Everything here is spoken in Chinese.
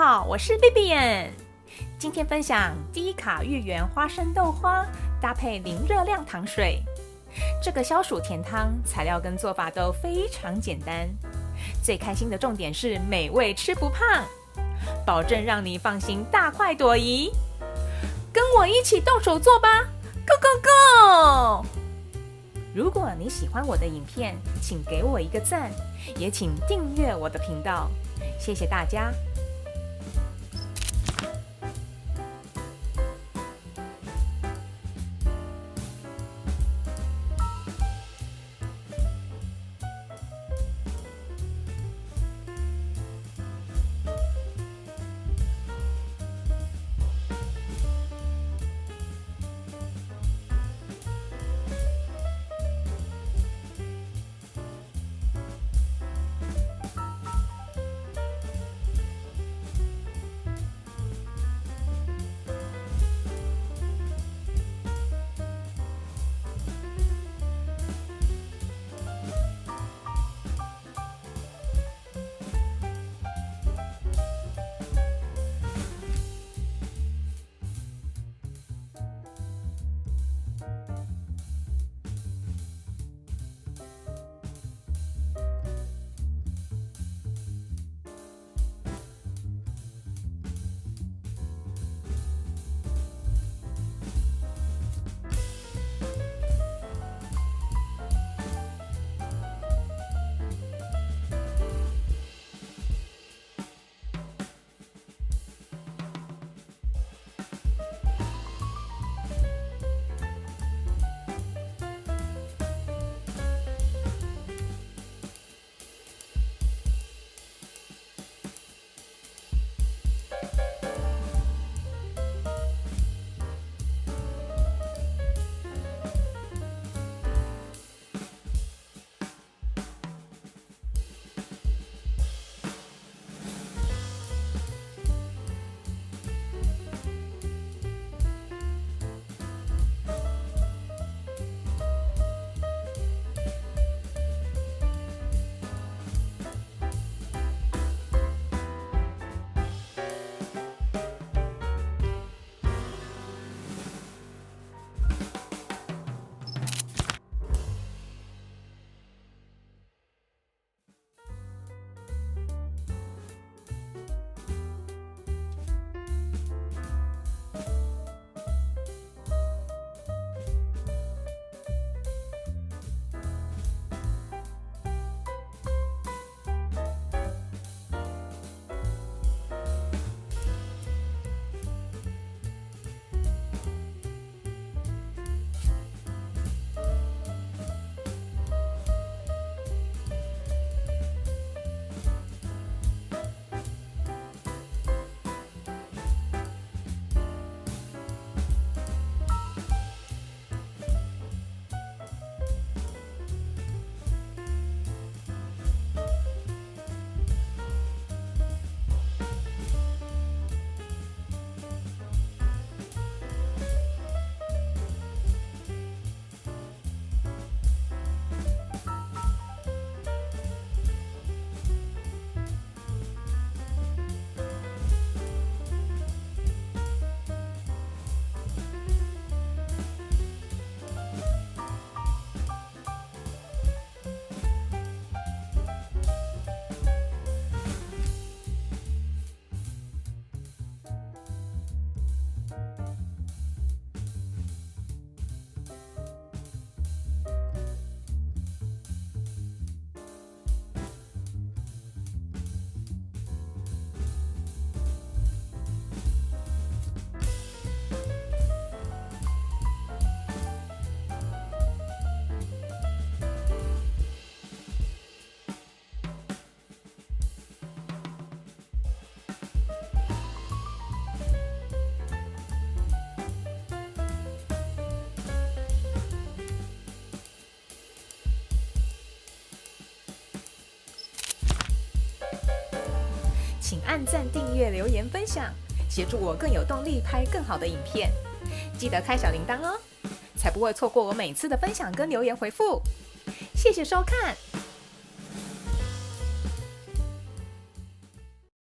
好，我是 Vivian。今天分享低卡芋圆花生豆花搭配零热量糖水。这个消暑甜汤材料跟做法都非常简单，最开心的重点是美味吃不胖，保证让你放心大快朵颐。跟我一起动手做吧 ，Go Go Go！如果你喜欢我的影片，请给我一个赞，也请订阅我的频道，谢谢大家。请按赞、订阅、留言、分享，协助我更有动力拍更好的影片。记得开小铃铛哦，才不会错过我每次的分享跟留言回复。谢谢收看。